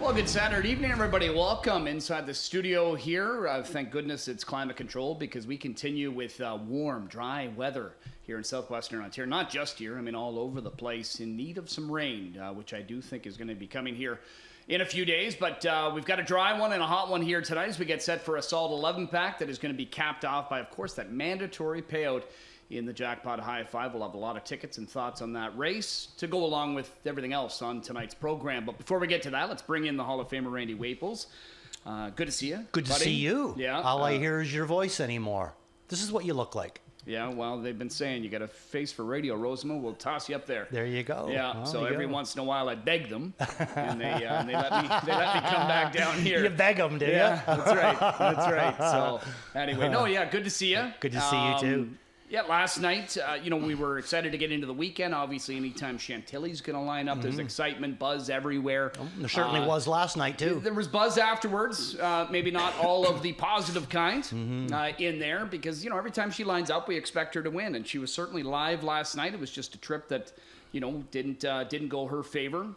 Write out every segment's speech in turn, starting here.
Well, good Saturday evening, everybody. Welcome inside the studio here. Thank goodness it's climate controlled because we continue with warm, dry weather here in southwestern Ontario. Not just here, I mean all over the place, in need of some rain, which I do think is going to be coming here in a few days. But we've got a dry one and a hot one here tonight as we get set for a solid 11 pack that is going to be capped off by, of course, that mandatory payout in the Jackpot High Five. We'll have a lot of tickets and thoughts on that race to go along with everything else on tonight's program. But before we get to that, let's bring in the Hall of Famer Randy Waples. Good to see you. Good buddy. To see you. Yeah. All I hear is your voice anymore. This is what you look like. Yeah, well, they've been saying you got a face for radio, Rosamond. We'll toss you up there. There you go. Yeah, oh, so every once in a while I beg them, and they let me come back down here. You beg them, do you? Yeah, that's right. That's right. So anyway, good to see you. Good to see you too. Yeah, last night, we were excited to get into the weekend. Obviously, anytime Chantilly's going to line up, there's excitement, buzz everywhere. Oh, there certainly was last night, too. There was buzz afterwards, maybe not all of the positive kind in there, because, every time she lines up, we expect her to win. And she was certainly live last night. It was just a trip that, didn't go her favor.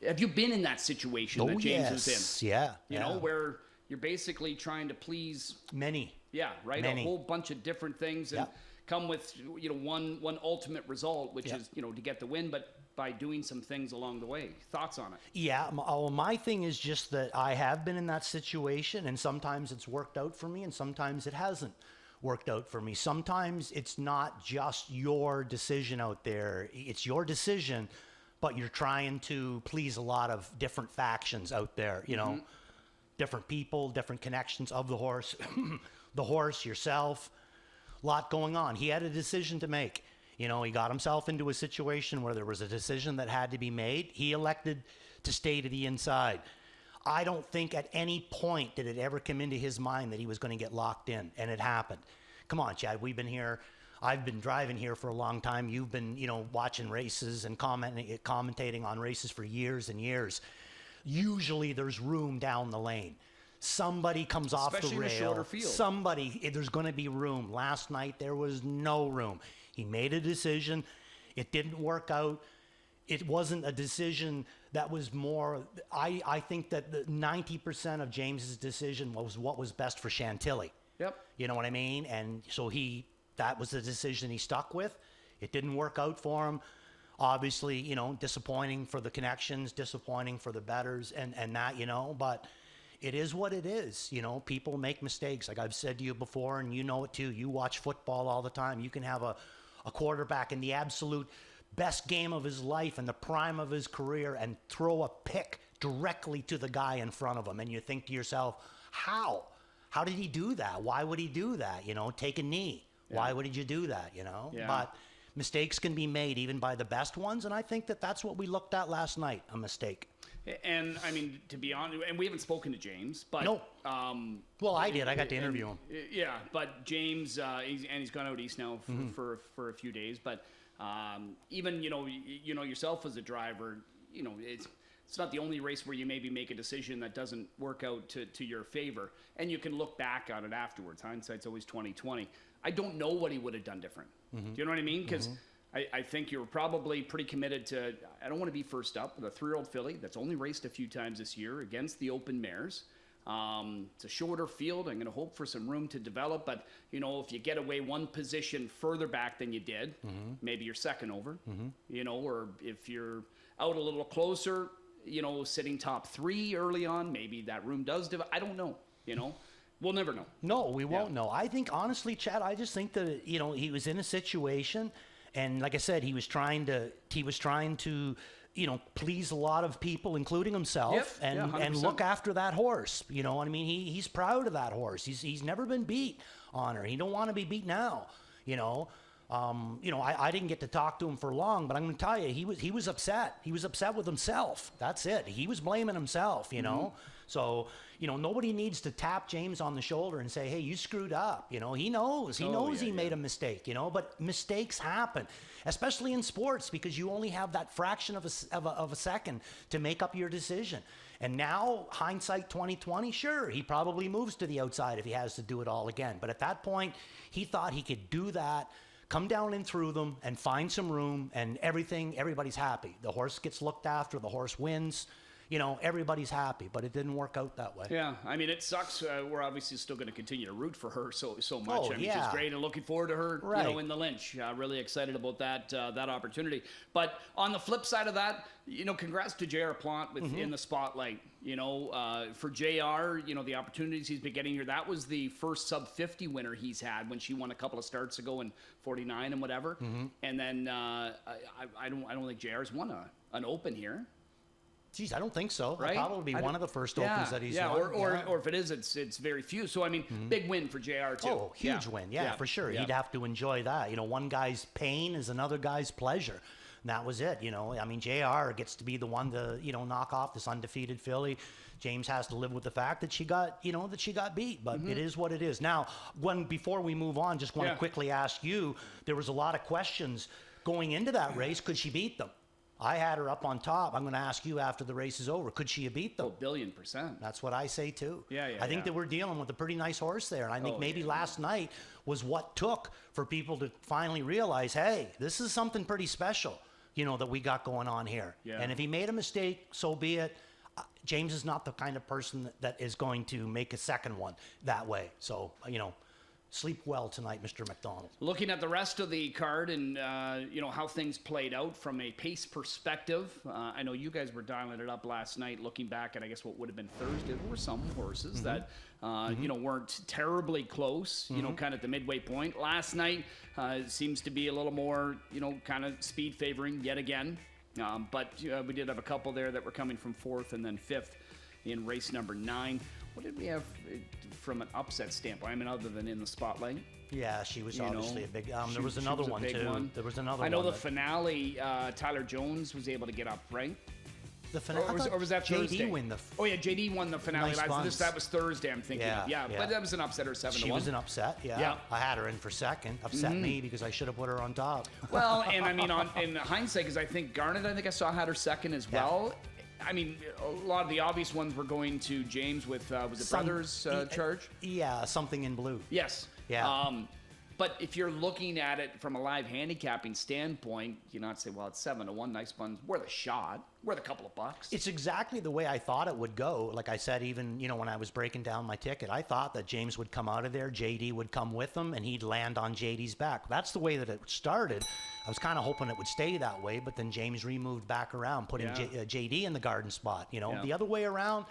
Have you been in that situation that James was in? Yeah. Where you're basically trying to please many. Yeah, right. Many. A whole bunch of different things and come with one ultimate result, which is to get the win, but by doing some things along the way. Thoughts on it? Yeah, my thing is just that I have been in that situation, and sometimes it's worked out for me, and sometimes it hasn't worked out for me. Sometimes it's not just your decision out there; it's your decision, but you're trying to please a lot of different factions out there. Different people, different connections of the horse. The horse, yourself, a lot going on. He had a decision to make. He got himself into a situation where there was a decision that had to be made. He elected to stay to the inside. I don't think at any point did it ever come into his mind that he was going to get locked in, and it happened. Come on, Chad, we've been here. I've been driving here for a long time. You've been, watching races and commentating on races for years and years. Usually there's room down the lane. Somebody comes off the rail. Shorter field. There's going to be room. Last night, there was no room. He made a decision. It didn't work out. It wasn't a decision that was more, I think that the 90% of James's decision was what was best for Chantilly. Yep. You know what I mean? And so that was the decision he stuck with. It didn't work out for him. Obviously, disappointing for the connections, disappointing for the bettors and that, but it is what it is. People make mistakes. Like I've said to you before, and you know it too. You watch football all the time. You can have a quarterback in the absolute best game of his life and the prime of his career and throw a pick directly to the guy in front of him. And you think to yourself, how? How did he do that? Why would he do that? Take a knee. Yeah. Why would you do that? Yeah. But mistakes can be made even by the best ones. And I think that's what we looked at last night, a mistake. And I mean, to be honest, and we haven't spoken to James, but no. Well, I did. I got to interview him. Yeah, but James, he's gone out east now for a few days. But even yourself as a driver, it's not the only race where you maybe make a decision that doesn't work out to your favor, and you can look back on it afterwards. Hindsight's always 20/20. I don't know what he would have done different. Do you know what I mean? Because I think you're probably pretty committed to, I don't want to be first up with a 3-year-old filly that's only raced a few times this year against the open mares. It's a shorter field. I'm going to hope for some room to develop. But, if you get away one position further back than you did, maybe you're second over, or if you're out a little closer, sitting top 3 early on, maybe that room does develop. I don't know, We'll never know. No, we won't know. I think, honestly, Chad, I just think that, he was in a situation. And like I said, he was trying to, please a lot of people, including himself, and look after that horse. You know what I mean? He's proud of that horse. He's never been beat on her. He don't want to be beat now. I didn't get to talk to him for long, but I'm going to tell you, he was upset. He was upset with himself. That's it. He was blaming himself. So nobody needs to tap James on the shoulder and say, hey, you screwed up. He knows he made a mistake, but mistakes happen, especially in sports, because you only have that fraction of a second to make up your decision. And now, hindsight 2020, sure, he probably moves to the outside if he has to do it all again. But at that point, he thought he could do that, come down in through them and find some room, and everybody's happy. The horse gets looked after, the horse wins. everybody's happy, but it didn't work out that way. Yeah, I mean, it sucks. We're obviously still going to continue to root for her so much. Oh, I mean, yeah. she's great, and looking forward to her, Right. in the Lynch. Really excited about that opportunity. But on the flip side of that, congrats to J.R. Plante with in the spotlight. For JR, the opportunities he's been getting here. That was the first sub 50 winner he's had when she won a couple of starts ago in 49 and whatever. And then I don't think JR's won an Open here. Geez, I don't think so. Right? That'll probably be one of the first Opens that he's won. Or if it is, it's very few. So I mean, big win for JR too. Oh, huge win. Yeah, for sure. Yeah. He'd have to enjoy that. One guy's pain is another guy's pleasure. And that was it. I mean, JR gets to be the one to, knock off this undefeated filly. James has to live with the fact that she got beat, but it is what it is. Now, before we move on, just want to quickly ask you, there was a lot of questions going into that race. Could she beat them? I had her up on top. I'm going to ask you after the race is over. Could she have beat them? Oh, 1,000,000,000%. That's what I say too. Yeah. I think that we're dealing with a pretty nice horse there. And I think maybe last night was what took for people to finally realize, hey, this is something pretty special, that we got going on here. Yeah. And if he made a mistake, so be it. James is not the kind of person that is going to make a second one that way. So, sleep well tonight, Mr. McDonald. Looking at the rest of the card and, how things played out from a pace perspective, I know you guys were dialing it up last night, looking back at, I guess, what would have been Thursday. There were some horses that, weren't terribly close, kind of at the midway point. Last night seems to be a little more, kind of speed favoring yet again. But we did have a couple there that were coming from 4th and then 5th in race number 9. What did we have from an upset standpoint? I mean, other than in the spotlight. Yeah, she was obviously a big. There was another one too. There was another one. I know the finale. Tyler Jones was able to get up, right? The finale, or was that Thursday? JD win the? Oh yeah, JD won the finale. Nice That was Thursday. I'm thinking. Yeah. But that was an upset or 7-1. She was an upset. Yeah. I had her in for second. Upset me because I should have put her on top. Well, and I mean, in hindsight, because I think Garnet, I saw had her second as well. I mean, a lot of the obvious ones were going to James with was it Brothers Charge? Yeah, something in blue. Yes. Yeah. But if you're looking at it from a live handicapping standpoint, you not say, well, it's 7-1, nice buns, worth a shot, worth a couple of bucks. It's exactly the way I thought it would go. Like I said, even when I was breaking down my ticket, I thought that James would come out of there, JD would come with him, and he'd land on JD's back. That's the way that it started. I was kind of hoping it would stay that way, but then James removed back around, putting JD in the garden spot. The other way around.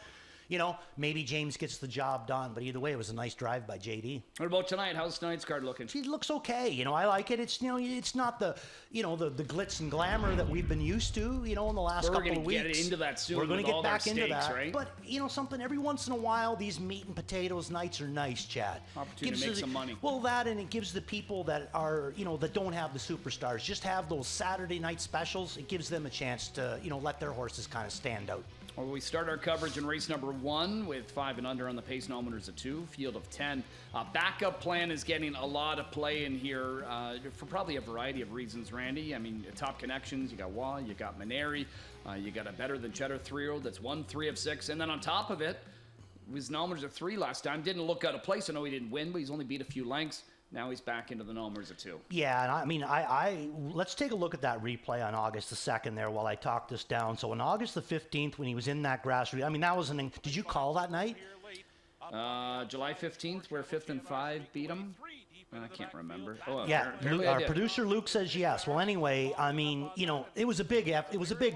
Maybe James gets the job done, but either way, it was a nice drive by JD. What about tonight? How's tonight's card looking? It looks okay. I like it. It's it's not the the glitz and glamour that we've been used to. In the last couple of weeks. We're going to get into that soon. We're going to get back into that, right? But something every once in a while, these meat and potatoes nights are nice, Chad. Opportunity to make some money. Well, that and it gives the people that are that don't have the superstars, just have those Saturday night specials. It gives them a chance to let their horses kind of stand out. Well, we start our coverage in race number 1 with 5 and under on the pace nometers of 2, field of 10. Backup plan is getting a lot of play in here for probably a variety of reasons, Randy. I mean, top connections, you got Wah, you got Maneri, you got a better than Cheddar 3-year-old that's won 3 of 6. And then on top of it, his nometers of 3 last time. Didn't look out of place. I know he didn't win, but he's only beat a few lengths. Now he's back into the nometers of 2. Yeah, and I mean, let's take a look at that replay on August the 2nd there while I talk this down. So on August the 15th, when he was in that grassroots, I mean, that was did you call that night? July 15th, where 5th and 5 beat him. I can't remember. Oh, yeah, our producer Luke says yes. Well, anyway, I mean, it was a big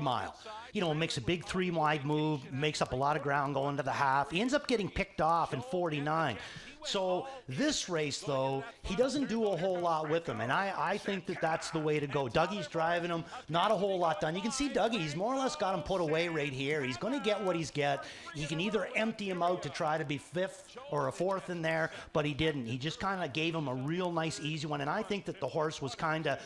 mile. It makes a big 3-wide move, makes up a lot of ground going to the half. He ends up getting picked off in 49. So this race, though, he doesn't do a whole lot with him, and I think that that's the way to go. Dougie's driving him, not a whole lot done. You can see Dougie, he's more or less got him put away right here. He's going to get what he's get. He can either empty him out to try to be 5th or a 4th in there, but he didn't. He just kind of gave him a real nice, easy one, and I think that the horse was kind of,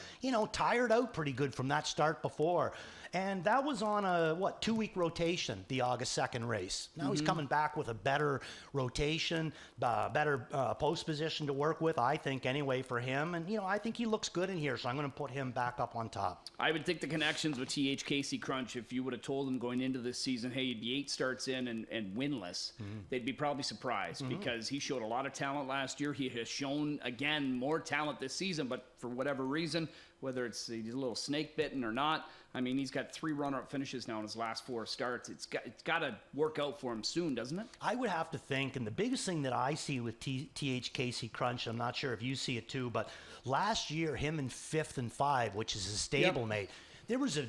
tired out pretty good from that start before. And that was on a, 2-week rotation, the August 2nd race. Now he's coming back with a better rotation, better post position to work with, I think, anyway, for him. And, I think he looks good in here, so I'm going to put him back up on top. I would think the connections with T.H. Casey Crunch, if you would have told them going into this season, hey, he'd be 8 starts in and winless, they'd be probably surprised because he showed a lot of talent last year. He has shown, again, more talent this season, but for whatever reason, whether it's he's a little snake bitten or not, I mean, he's got 3 runner-up finishes now in his last 4 starts. It's got to work out for him soon, doesn't it? I would have to think, and the biggest thing that I see with TH Casey Crunch, I'm not sure if you see it too, but last year, him in 5th and 5, which is his stablemate, there was a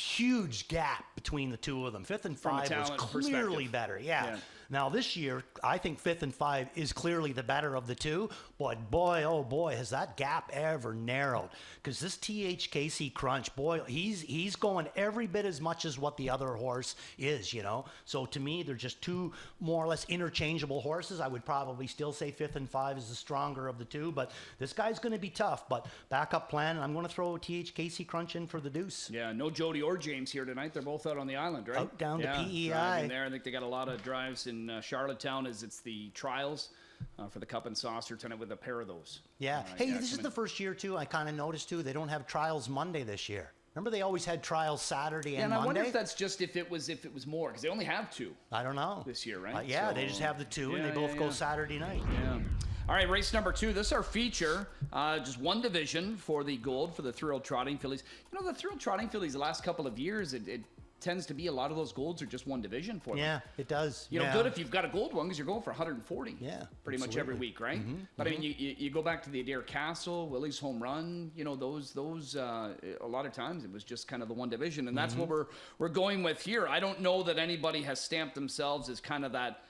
huge gap between the two of them. 5th and 5 was clearly better. Yeah. Now this year, I think 5th and 5 is clearly the better of the two. But boy, oh boy, has that gap ever narrowed. Because this TH Casey Crunch, boy, he's going every bit as much as what the other horse is, you know. So to me, they're just two more or less interchangeable horses. I would probably still say 5th and 5 is the stronger of the two. But this guy's going to be tough. But backup plan, and I'm going to throw TH Casey Crunch in for the deuce. Yeah, no Jody or James here tonight. They're both out on the island, right? Out down to PEI. Driving there. I think they got a lot of drives in Charlottetown as it's the trials for the Cup and Saucer tonight with a pair of those. Yeah. Hey, this is the first year, too, I kind of noticed, too, they don't have trials Monday this year. Remember they always had trials Saturday and Monday? I wonder if that's just if it was more, because they only have 2. I don't know. This year, right? So, they just have the 2, and they both go Saturday night. Yeah. All right, race number 2. This is our feature. Just one division for the gold for the Thrill Trotting Fillies. You know, the Thrill Trotting Fillies, the last couple of years, it tends to be a lot of those golds are just one division for them. Yeah, it does. You know, good if you've got a gold one because you're going for 140. Yeah, pretty much every week, right? But I mean, you go back to the Adair Castle, Willie's Home Run. You know, those a lot of times it was just kind of the one division, and that's what we're going with here. I don't know that anybody has stamped themselves as kind of that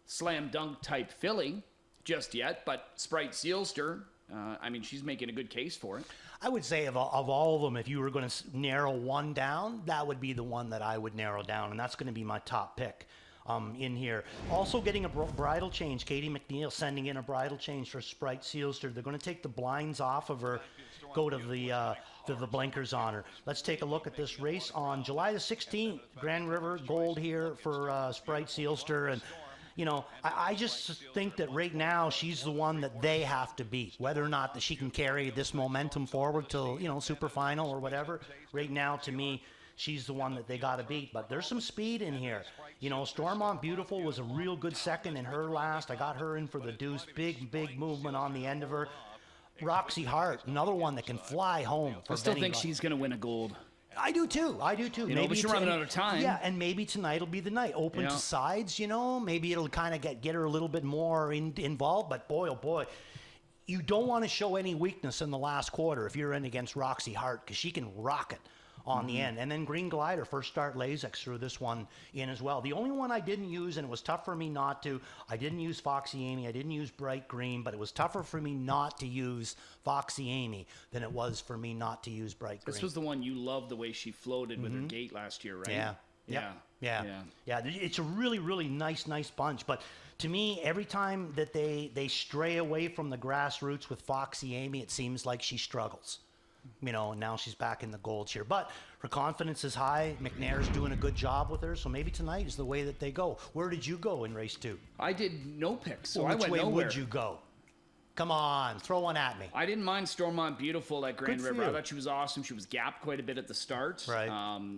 slam dunk type filly just yet, but Sprite Sealster, I mean, she's making a good case for it. I would say of all of them, if you were going to narrow one down, that would be the one that I would narrow down, and that's going to be my top pick in here. Also getting a bridle change. Katie McNeil sending in a bridle change for Sprite Sealster. They're going to take the blinds off of her, go to the blinkers on her. Let's take a look at this race on July the 16th. Grand River Gold here for Sprite Sealster, and you know, I just think that right now she's the one that they have to beat. Whether or not that she can carry this momentum forward till, you know, super final or whatever. Right now, to me, she's the one that they got to beat. But there's some speed in here. You know, Stormont Beautiful was a real good second in her last. I got her in for the deuce. Big movement on the end of her. Roxy Hart, another one that can fly home. I still think she's going to win a gold. I do too. You know, but she's running out of time. Yeah, and maybe tonight will be the night. Open to sides, you know. Maybe it'll kind of get her a little bit more involved. But boy, oh boy, you don't want to show any weakness in the last quarter if you're in against Roxy Hart, because she can rock it on the end. And then Green Glider, first start Lasix, threw this one in as well. The only one I didn't use, and it was tough for me not to, I didn't use Foxy Amy, I didn't use Bright Green, but it was tougher for me not to use Foxy Amy than it was for me not to use Bright Green. This was the one you loved the way she floated with her gait last year, right? Yeah. It's a really nice bunch. But to me, every time that they stray away from the grassroots with Foxy Amy, it seems like she struggles. You know, and now she's back in the golds here. But her confidence is high. McNair's doing a good job with her, so maybe tonight is the way that they go. Where did you go in race 2? I did no picks, so I went nowhere. Which way would you go? Come on, throw one at me. I didn't mind Stormont Beautiful at Grand River. I thought she was awesome. She was gapped quite a bit at the start. Right.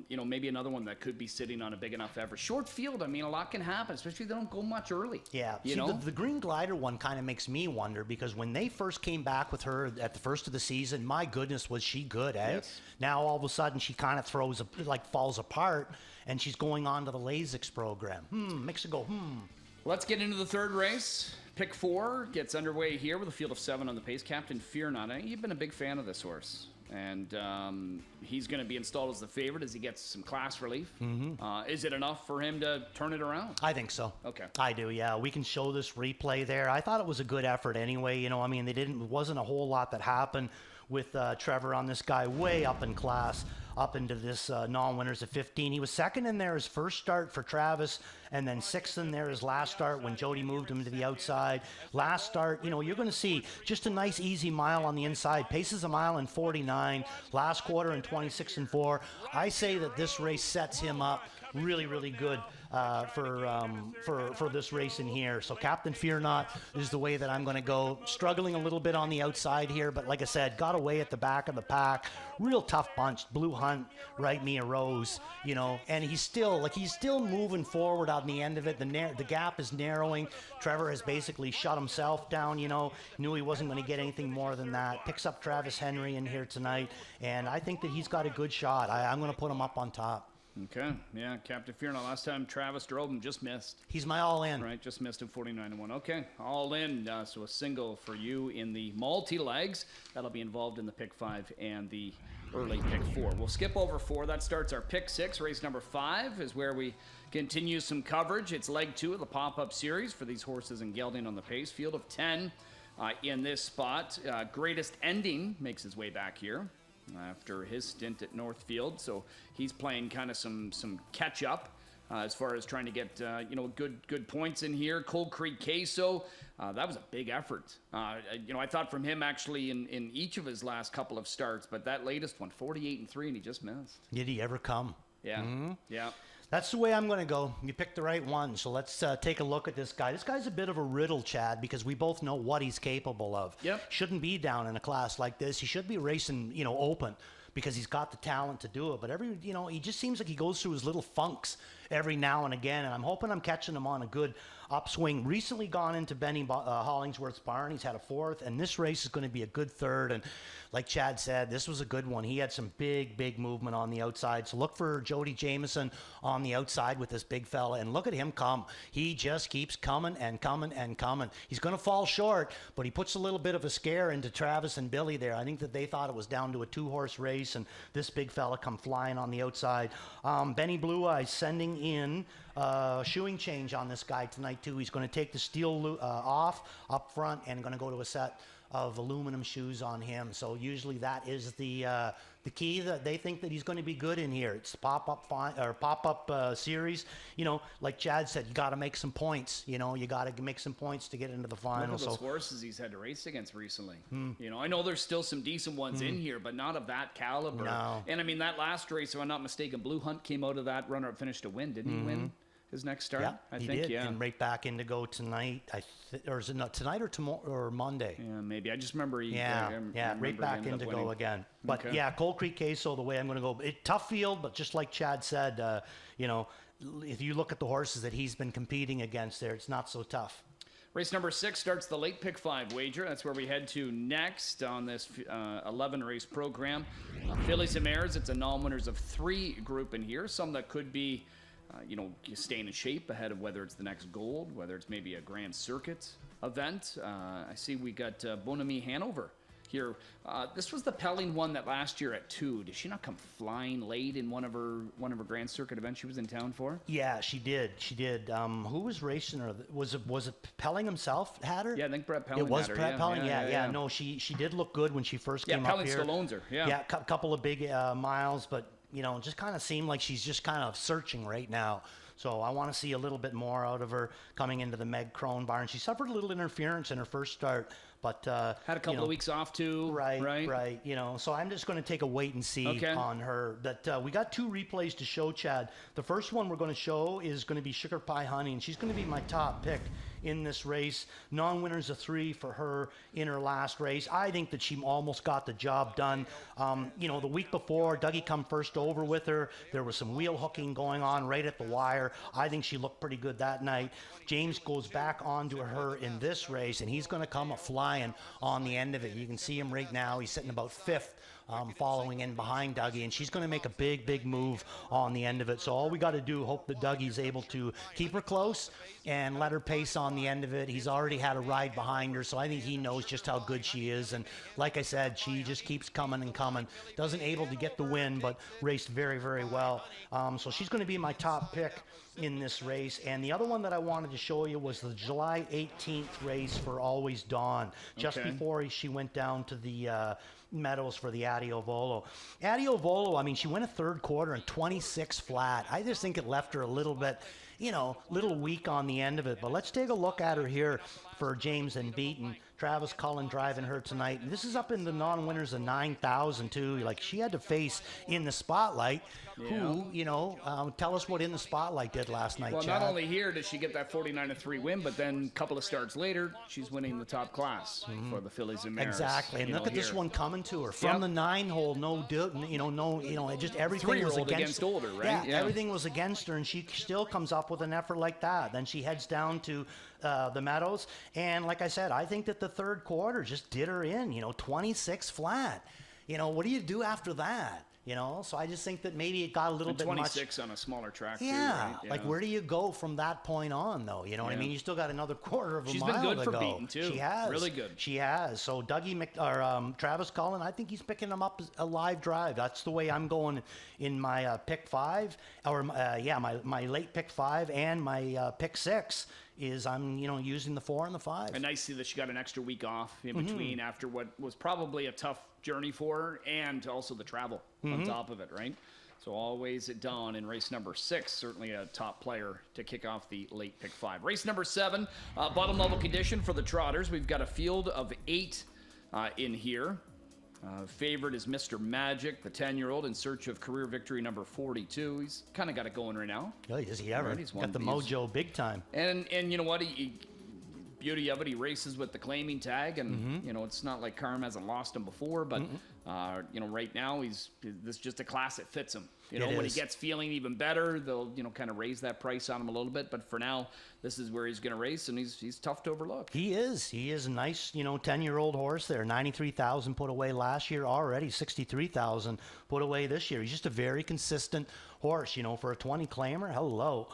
You know, maybe another one that could be sitting on a big enough effort. Short field, I mean, a lot can happen, especially if they don't go much early. Yeah. You See, know? the Green Glider one kind of makes me wonder, because when they first came back with her at the first of the season, my goodness, was she good, eh? Yes. Now all of a sudden she kind of falls apart, and she's going on to the Lasix program. Makes it go, Let's get into the third race. Pick 4 gets underway here with a field of 7 on the pace. Captain Fear Not. You've been a big fan of this horse. And he's going to be installed as the favorite as he gets some class relief. Is it enough for him to turn it around? I think so. Okay. I do, yeah. We can show this replay there. I thought it was a good effort anyway. You know, I mean, it wasn't a whole lot that happened with Trevor on this guy way up in class, up into this non-winners of 15. He was second in there his first start for Travis, and then 6th in there his last start when Jody moved him to the outside. Last start, you know, you're going to see just a nice easy mile on the inside. Paces a mile in 49. Last quarter in 26-4. I say that this race sets him up really good for this race in here. So Captain Fear Not is the way that I'm going to go. Struggling a little bit on the outside here, but like I said, got away at the back of the pack. Real tough bunch. Blue Hunt Hunt, write me a rose, you know, and he's still moving forward on the end of it. The gap is narrowing. Trevor has basically shut himself down, you know, knew he wasn't going to get anything more than that. Picks up Travis Henry in here tonight, and I think that he's got a good shot. I'm going to put him up on top. Okay, yeah, Captain Fear. Now, last time Travis drove him, just missed. He's my all-in. Right, just missed him 49-1. Okay, all in. So a single for you in the multi-legs. That'll be involved in the pick 5 and the early pick 4. We'll skip over 4. That starts our pick 6. Race number 5 is where we continue some coverage. It's leg 2 of the pop-up series for these horses in gelding on the pace. Field of 10 in this spot. Greatest Ending makes his way back here after his stint at Northfield, so he's playing kind of some catch up as far as trying to get good points in here. Cold Creek Queso, that was a big effort. I thought from him actually in each of his last couple of starts, but that latest one, 48-3, and he just missed. Did he ever come? Yeah, yeah. That's the way I'm going to go. You picked the right one. So let's take a look at this guy. This guy's a bit of a riddle, Chad, because we both know what he's capable of. Yep. Shouldn't be down in a class like this. He should be racing, open because he's got the talent to do it. But he just seems like he goes through his little funks every now and again. And I'm hoping I'm catching him on a good upswing. Recently gone into Benny Hollingsworth's barn. He's had a 4th, and this race is going to be a good 3rd. And like Chad said, this was a good one. He had some big movement on the outside. So look for Jody Jamieson on the outside with this big fella, and look at him come. He just keeps coming and coming and coming. He's going to fall short, but he puts a little bit of a scare into Travis and Billy there. I think that they thought it was down to a 2-horse race, and this big fella come flying on the outside. Benny Blue Eyes sending in shoeing change on this guy tonight too. He's going to take the steel off up front and going to go to a set of aluminum shoes on him. So usually that is the key that they think that he's going to be good in here. It's pop-up series. Like Chad said, you got to make some points. You got to make some points to get into the final. Look at those horses he's had to race against recently. I know there's still some decent ones in here, but not of that caliber. No. And I mean, that last race, if I'm not mistaken, Blue Hunt came out of that runner-up finish to win. Didn't he win his next start? Yeah, I he think, did. yeah. And right back in to go tonight. Or is it not tonight or tomorrow or Monday? Yeah, maybe. I just remember he. Right back in to go again. But Okay. yeah, Cold Creek Queso, the way I'm going to go. Tough field, but just like Chad said, if you look at the horses that he's been competing against there, it's not so tough. Race number 6 starts the late pick 5 wager. That's where we head to next on this 11-race program. Fillies and Mares, it's a non-winners of 3 group in here. Some that could be, staying in shape ahead of whether it's the next Gold, whether it's maybe a Grand Circuit event. I see we got Bonami Hanover here. This was the Pelling one that last year at 2. Did she not come flying late in one of her Grand Circuit events she was in town for? Yeah, she did. Who was racing her? Was it Pelling himself had her? Yeah, I think Brett Pelling It was had her. Brett Pelling. Yeah. No, she did look good when she first came up Pelling here. still owns her. Yeah, a couple of big miles, but just kind of seemed like she's just kind of searching right now. So I want to see a little bit more out of her coming into the Meg Crone barn. She suffered a little interference in her first start, but had a couple of weeks off too. Right. So I'm just going to take a wait and see on her. That we got 2 replays to show, Chad. The first one we're going to show is going to be Sugar Pie Honey, and she's going to be my top pick in this race. Non-winners of 3 for her in her last race. I think that she almost got the job done. The week before, Dougie come first over with her. There was some wheel hooking going on right at the wire. I think she looked pretty good that night. James goes back onto her in this race, and he's going to come flying on the end of it. You can see him right now. He's sitting about 5th. Following in behind Dougie, and she's going to make a big move on the end of it. So all we got to do, hope that Dougie's able to keep her close and let her pace on the end of it. He's already had a ride behind her, so I think he knows just how good she is. And like I said, she just keeps coming and coming. Doesn't able to get the win, but raced very well. So she's going to be my top pick in this race. And the other one that I wanted to show you was the July 18th race for Always Dawn. Just before she went down to the Meadows for the Adiovolo. Adiovolo, I mean, she went a 3rd quarter and 26 flat. I just think it left her a little bit, little weak on the end of it. But let's take a look at her here for James and Beaton. Travis Cullen driving her tonight. And this is up in the non-winners of 9,000 too. Like, she had to face In the Spotlight, who, you know, tell us what In the Spotlight did last night, Well, Chad. not only here does she get that 49-3 win, but then a couple of starts later, she's winning the top class for the Fillies and Mares. Exactly, and look at this one coming to her from the 9-hole. Just everything was against older, right? Yeah, everything was against her, and she still comes up with an effort like that. Then she heads down to the Meadows, and like I said, I think that the third quarter just did her in. 26 flat. What do you do after that? So I just think that maybe it got a little bit 26 on a smaller track. Yeah, too, right? Yeah. Like where do you go from that point on, though? You know what I mean? You still got another quarter of a She's mile to go. been good for Beaton too. She has, really good. She has. So Travis Cullen, I think he's picking him up a live drive. That's the way I'm going in my pick 5, or my late pick 5 and my pick 6. Is I'm using the 4 and the 5. And nice to see that she got an extra week off in between after what was probably a tough journey for her, and also the travel on top of it, right? So always at dawn in race number 6, certainly a top player to kick off the late pick 5. Race number 7, bottom level condition for the Trotters. We've got a field of 8 in here. Favorite is Mr. Magic, the 10-year-old, in search of career victory number 42. He's kind of got it going right now. Oh, does he ever? Right, he's got the mojo big time. And you know what? Beauty of it, he races with the claiming tag, and it's not like Carm hasn't lost him before, but right now this is just a class that fits him. When he gets feeling even better, they'll kind of raise that price on him a little bit. But for now, this is where he's going to race, and he's tough to overlook. He is a nice 10-year-old horse there. 93,000 put away last year already. 63,000 put away this year. He's just a very consistent horse. For a 20 claimer. Hello.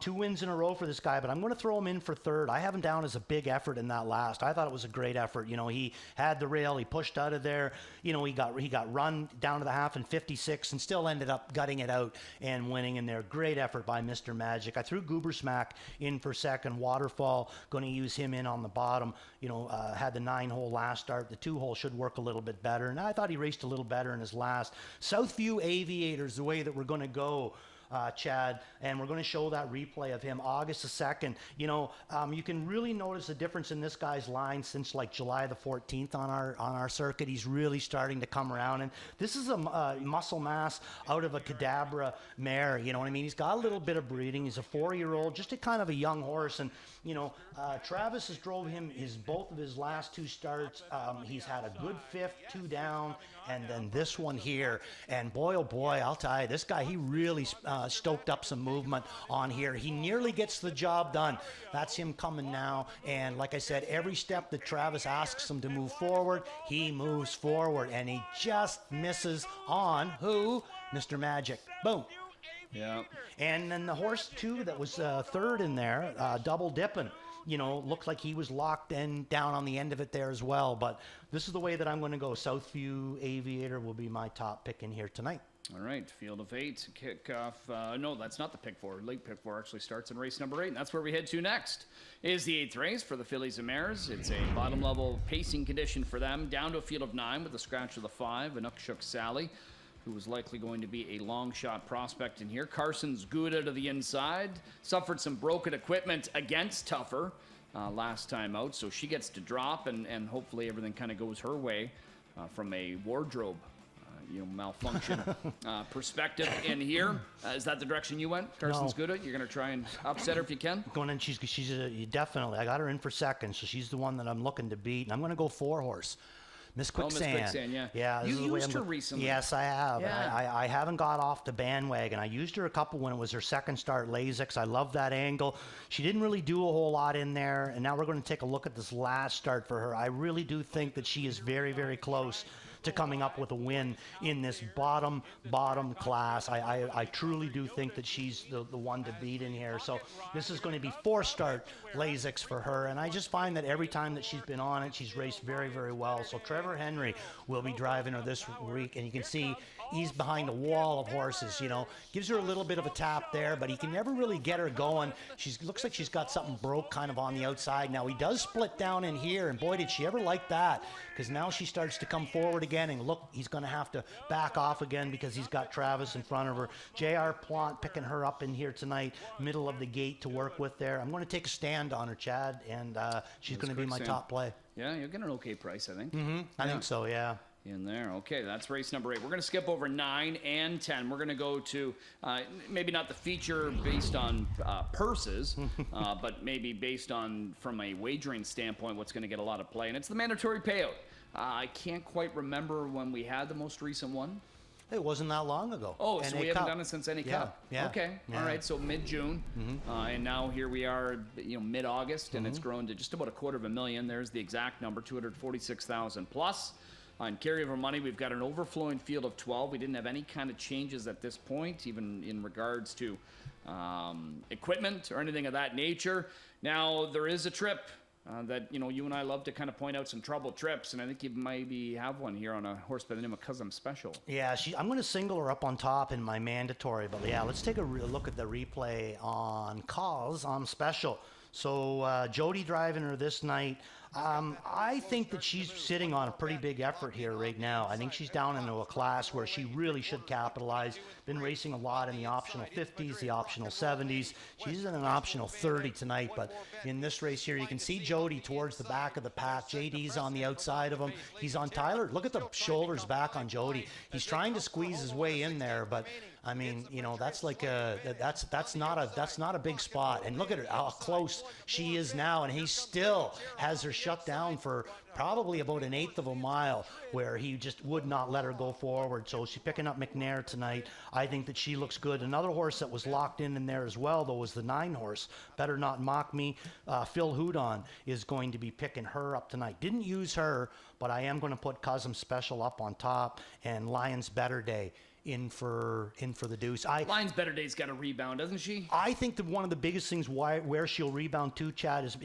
2 wins in a row for this guy, but I'm going to throw him in for third. I have him down as a big effort in that last. I thought it was a great effort. He had the rail, he pushed out of there. He got run down to the half in 56 and still ended up gutting it out and winning in there. Great effort by Mr. Magic. I threw Goobersmack in for second. Waterfall, going to use him in on the bottom. Had the 9-hole last start. The 2-hole should work a little bit better, and I thought he raced a little better in his last. Southview Aviators, the way that we're going to go. Chad, and we're going to show that replay of him August the 2nd. You can really notice the difference in this guy's line since like July the 14th on our circuit. He's really starting to come around, and this is a muscle mass out of a Cadabra mare. You know what I mean? He's got a little bit of breeding. He's a 4-year-old, just a kind of a young horse, and Travis has drove him both of his last 2 starts. He's had a good 5th, 2 down, and then this one here. And boy, oh boy, I'll tell you, this guy, he really stoked up some movement on here. He nearly gets the job done. That's him coming now. And like I said, every step that Travis asks him to move forward, he moves forward. And he just misses on who? Mr. Magic. Boom. Yeah. And then the horse, too, that was third in there, double dipping. Looked like he was locked in down on the end of it there as well. But this is the way that I'm going to go. Southview Aviator will be my top pick in here tonight. All right, field of 8, kick off. No, that's not the pick 4. Late pick 4 actually starts in race number 8, and that's where we head to next. Is the 8th race for the Fillies and Mares. It's a bottom level pacing condition for them, down to a field of 9 with a scratch of the 5, and Ukshuk Sally, who was likely going to be a long shot prospect in here. Carson's Gouda to the inside, suffered some broken equipment against Tougher last time out, so she gets to drop, and hopefully everything kind of goes her way from a wardrobe malfunction perspective in here. Is that the direction you went? Carson's Gouda? You're going to try and upset her if you can? Going in, she's definitely. I got her in for second, so she's the one that I'm looking to beat, and I'm going to go 4-horse. Miss Quicksand. Miss Quicksand, yeah. Yeah. You used her recently. Yes, I have. Yeah. I haven't got off the bandwagon. I used her a couple when it was her second start, Lasix. I love that angle. She didn't really do a whole lot in there, and now we're going to take a look at this last start for her. I really do think that she is very, very close to coming up with a win in this bottom class. I truly do think that she's the one to beat in here. So this is going to be 4-start Lasix for her, and I just find that every time that she's been on it, she's raced very, very well. So Trevor Henry will be driving her this week, and you can see he's behind a wall of horses, gives her a little bit of a tap there, but he can never really get her going. Looks like she's got something broke kind of on the outside. Now he does split down in here, and boy, did she ever like that, because now she starts to come forward again, and look, he's going to have to back off again because he's got Travis in front of her. J.R. Plant picking her up in here tonight, middle of the gate to work with there. I'm going to take a stand on her, Chad, and she's going to be my top play. Yeah, you'll get an okay price, I think. I think so, yeah. In there. Okay, that's race number 8. We're going to skip over 9 and 10. We're going to go to maybe not the feature based on purses, but maybe based on, from a wagering standpoint, what's going to get a lot of play. And it's the mandatory payout. I can't quite rember when we had the most recent one. It wasn't that long ago. Oh, so we haven't done it since any Cup. Yeah. Okay. Yeah. All right. So mid-June, and now here we are, mid-August, and it's grown to just about $250,000. There's the exact number, 246,000 plus. On carryover money, we've got an overflowing field of 12. We didn't have any kind of changes at this point, even in regards to equipment or anything of that nature. Now, there is a trip that, you and I love to kind of point out some troubled trips, and I think you maybe have one here on a horse by the name of Custom Special. Yeah, I'm going to single her up on top in my mandatory, but yeah, let's take a look at the replay on Custom Special. So Jody driving her this night. I think that she's sitting on a pretty big effort here right now. I think she's down into a class where she really should capitalize. Been racing a lot in the optional 50s, the optional 70s. She's in an optional 30 tonight, but in this race here, you can see Jody towards the back of the pack. JD's on the outside of him. He's on Tyler. Look at the shoulders back on Jody. He's trying to squeeze his way in there, but I mean, that's like that's not a big spot. And look at her, how close she is now, and he still has her shut down for probably about an eighth of a mile, where he just would not let her go forward. So she's picking up McNair tonight. I think that she looks good. Another horse that was locked in there as well, though, was the 9 horse. Better Not Mock Me. Phil Houdon is going to be picking her up tonight. Didn't use her, but I am going to put Custom Special up on top, and Lions Better Day in for the deuce. Lions Better Day's got a rebound, doesn't she? I think that one of the biggest things where she'll rebound to, Chad, is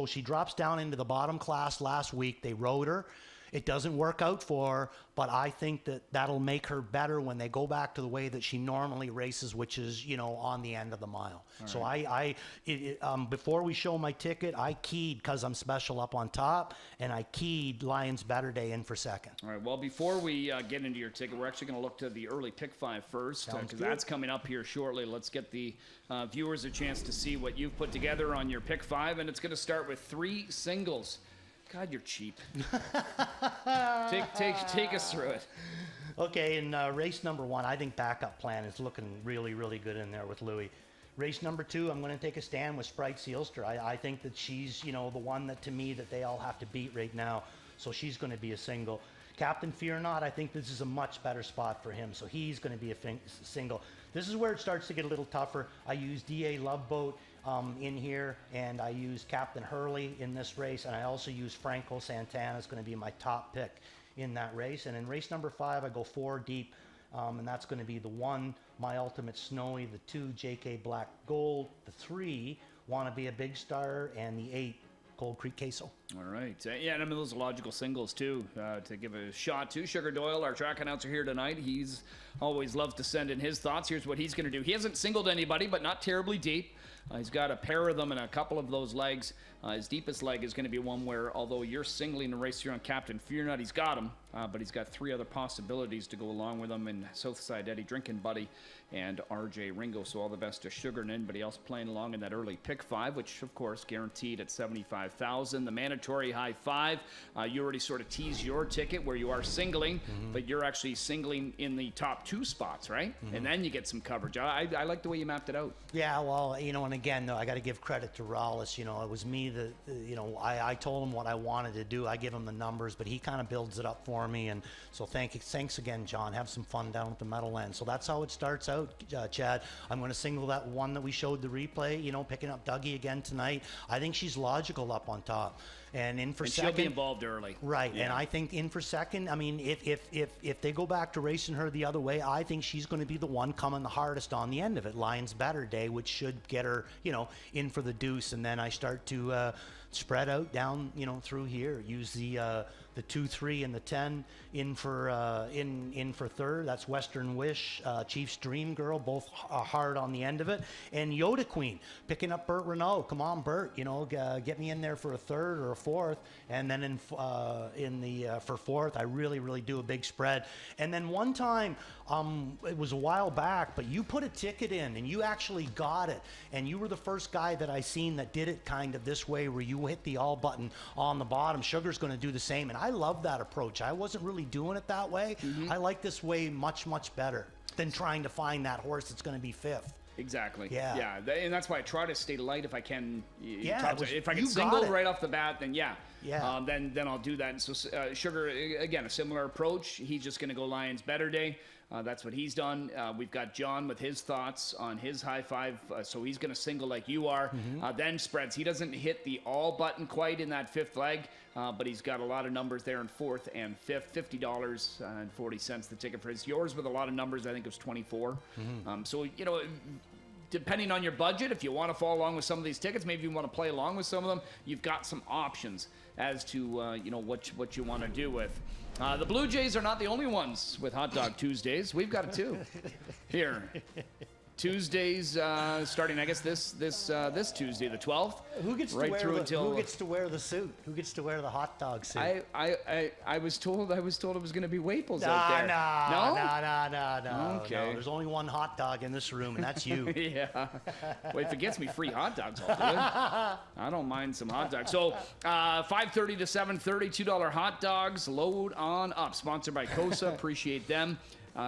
she drops down into the bottom class last week. They rode her. It doesn't work out for her, but I think that that'll make her better when they go back to the way that she normally races, which is, on the end of the mile. All so right. Before we show my ticket, I keyed Custom Special up on top, and I keyed Lions Better Day in for second. All right, well, before we get into your ticket, we're actually going to look to the early pick 5 first, because that's coming up here shortly. Let's get the viewers a chance to see what you've put together on your pick 5, and it's going to start with 3 singles. God, you're cheap. Take us through it. Okay, in race number 1, I think Backup Plan is looking really, really good in there with Louis. Race number 2, I'm going to take a stand with Sprite Sealster. I think that she's, the one that, to me, that they all have to beat right now. So she's going to be a single. Captain Fear Not, I think this is a much better spot for him. So he's going to be a single. This is where it starts to get a little tougher. I use D.A. Loveboat in here, and I use Captain Hurley in this race, and I also use Franco Santana is going to be my top pick in that race. And in race number 5, I go 4 deep, and that's going to be the 1, My Ultimate Snowy, the 2, J.K. Black Gold, the 3, Wanna Be a Big Star, and the 8, Cold Creek Queso. All right. Yeah, and I mean, those are logical singles, too, to give a shot to. Sugar Doyle, our track announcer here tonight, he's always loved to send in his thoughts. Here's what he's going to do. He hasn't singled anybody, but not terribly deep. He's got a pair of them and a couple of those legs. His deepest leg is going to be one where, although you're singling the race here on Captain Fear Not, he's got him, but he's got 3 other possibilities to go along with him in Southside Eddie Drinking Buddy and RJ Ringo. So all the best to Sugar and anybody else playing along in that early pick 5, which of course guaranteed at $75,000. The mandatory high 5. You already sort of teased your ticket where you are singling, but you're actually singling in the top 2 spots, right? And then you get some coverage. I like the way you mapped it out. Yeah, well, and again, though, I got to give credit to Rollis. It was me that, I told him what I wanted to do. I give him the numbers, but he kind of builds it up for me. And so thanks again, John. Have some fun down at the Meadowlands. So that's how it starts out, Chad. I'm going to single that 1 that we showed the replay, picking up Dougie again tonight. I think she's logical up on top. And in for And second. she'll be involved early. Right, Yeah. and I think in for second, I mean, if they go back to racing her the other way, I think she's going to be the one coming the hardest on the end of it. Lions better day, which should get her, in for the deuce, and then I start to spread out down, through here. Use the 2, 3, and the 10 in for third. That's Western Wish, Chiefs Dream Girl, both hard on the end of it, and Yoda Queen picking up Burt Renault. Come on, Burt, get me in there for a third or a fourth, and then for fourth, I really do a big spread. And then one time, it was a while back, but you put a ticket in and you actually got it, and you were the first guy that I seen that did it kind of this way, where you hit the all button on the bottom. Sugar's going to do the same, and I love that approach. I wasn't really doing it that way. I like this way much better than trying to find that horse that's going to be fifth. Exactly. Yeah. And that's why I try to stay light if I can. If I can you single got it. right off the bat, then yeah. Then I'll do that. And so Sugar, again, a similar approach. He's just going to go Lions better day. That's what he's done. We've got John with his thoughts on his high five. So he's going to single like you are. Then spreads. He doesn't hit the all button quite in that fifth leg, but he's got a lot of numbers there in fourth and fifth. $50.40 the ticket for his. Yours with a lot of numbers, I think it was 24. So, depending on your budget, if you want to follow along with some of these tickets, maybe you want to play along with some of them, you've got some options as to what you want to do with. The Blue Jays are not the only ones with Hot Dog Tuesdays. We've got it too. Here. Tuesdays starting, I guess, this Tuesday, the 12th. Who gets to wear the suit? Who gets to wear the hot dog suit? I was told it was going to be Waples out there. No. Okay. No, there's only one hot dog in this room, and that's you. Yeah. Well, if it gets me free hot dogs, I'll do it. I don't mind some hot dogs. So 5:30 to 7:30, $2 hot dogs. Load on up. Sponsored by Cosa. Appreciate them.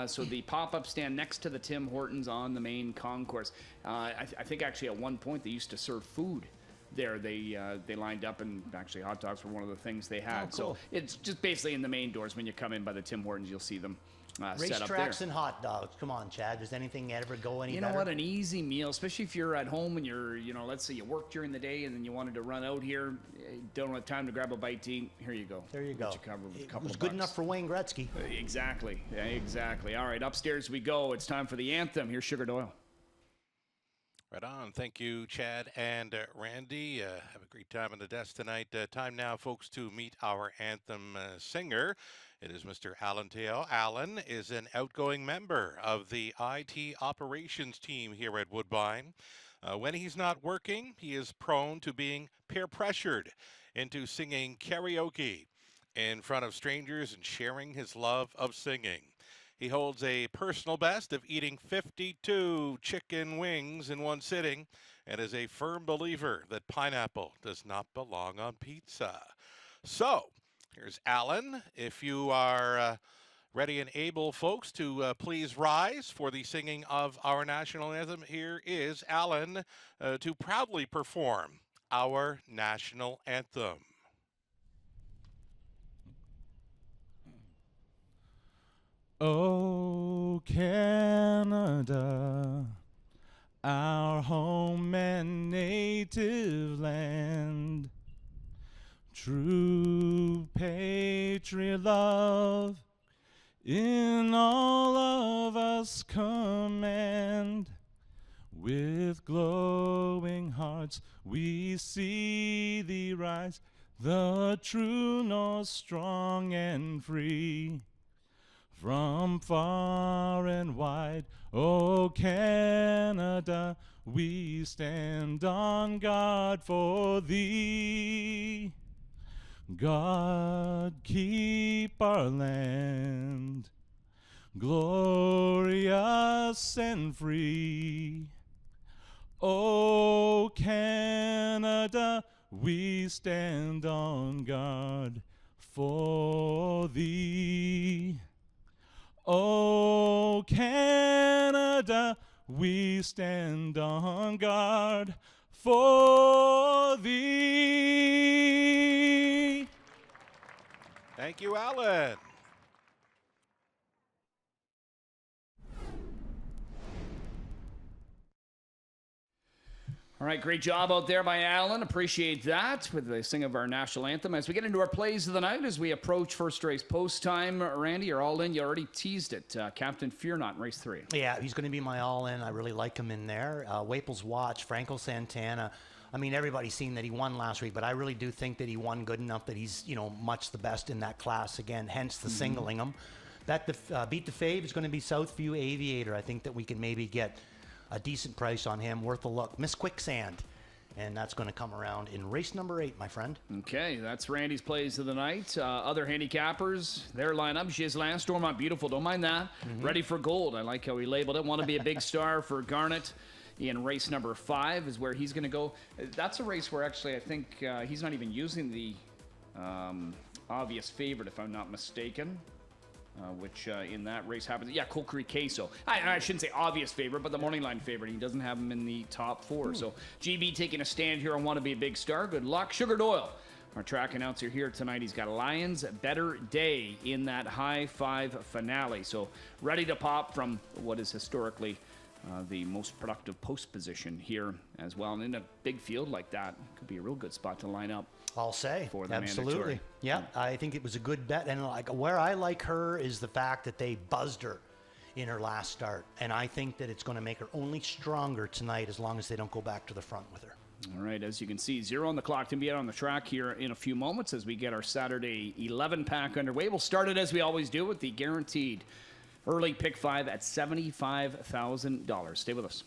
So the pop-up stand next to the Tim Hortons on the main concourse. I think actually at one point they used to serve food there. They lined up, and actually hot dogs were one of the things they had. Oh, cool. So it's just basically in the main doors. When you come in by the Tim Hortons, you'll see them set up there. Racetracks and hot dogs. Come on, Chad. Does anything ever go any better? You know what? An easy meal, especially if you're at home and you're, let's say you work during the day and then you wanted to run out here, don't have time to grab a bite to eat. Here you go. There you go. Get you covered with a couple it was of good bucks. enough for Wayne Gretzky. Exactly. All right, upstairs we go. It's time for the anthem. Here's Sugar Doyle. Right on. Thank you, Chad and Randy. Have a great time on the desk tonight. Time now, folks, to meet our anthem singer. It is Mr. Alan Teo. Alan is an outgoing member of the IT operations team here at Woodbine. When he's not working, he is prone to being peer pressured into singing karaoke in front of strangers and sharing his love of singing. He holds a personal best of eating 52 chicken wings in one sitting and is a firm believer that pineapple does not belong on pizza. So, here's Alan. If you are ready and able, folks, to please rise for the singing of our national anthem, here is Alan to proudly perform our national anthem. Oh, Canada, our home and native land, true patriot love in all of us command. With glowing hearts we see thee rise, the true north strong and free. From far and wide, oh Canada, we stand on guard for thee. God keep our land glorious and free. Oh Canada, we stand on guard for thee. Oh, Canada, we stand on guard for thee. Thank you, Alan. All right, great job out there by Alan. Appreciate that with the sing of our national anthem. As we get into our plays of the night, as we approach first race post time, Randy, you're all in. You already teased it. Captain Fear Not in race 3. Yeah, he's going to be my all-in. I really like him in there. Waples Watch, Franco Santana. I mean, everybody's seen that he won last week, but I really do think that he won good enough that he's, much the best in that class again, hence the singling him. Beat the Fave is going to be Southview Aviator. I think that we can maybe get a decent price on him, worth a look. Miss Quicksand, and that's going to come around in race number 8, my friend. Okay, that's Randy's plays of the night. Other handicappers, their lineup: Gislain, Stormont Beautiful, don't mind that. Ready for Gold, I like how he labeled it. Want to be a big star for Garnet in race number 5 is where he's going to go. That's a race where actually I think he's not even using the obvious favorite, if I'm not mistaken. Which in that race happens. Yeah, Cold Creek Queso. I shouldn't say obvious favorite, but the morning line favorite. He doesn't have him in the top 4. So GB taking a stand here on Want to Be a Big Star. Good luck. Sugar Doyle, our track announcer here tonight. He's got Lions Better Day in that high 5 finale. So ready to pop from what is historically the most productive post position here as well. And in a big field like that, could be a real good spot to line up. I'll say. For the absolutely. mandatory. Yeah, I think it was a good bet. And where I like her is the fact that they buzzed her in her last start. And I think that it's going to make her only stronger tonight as long as they don't go back to the front with her. All right, as you can see, 0 on the clock to be out on the track here in a few moments as we get our Saturday 11 pack underway. We'll start it as we always do with the guaranteed early pick 5 at $75,000. Stay with us.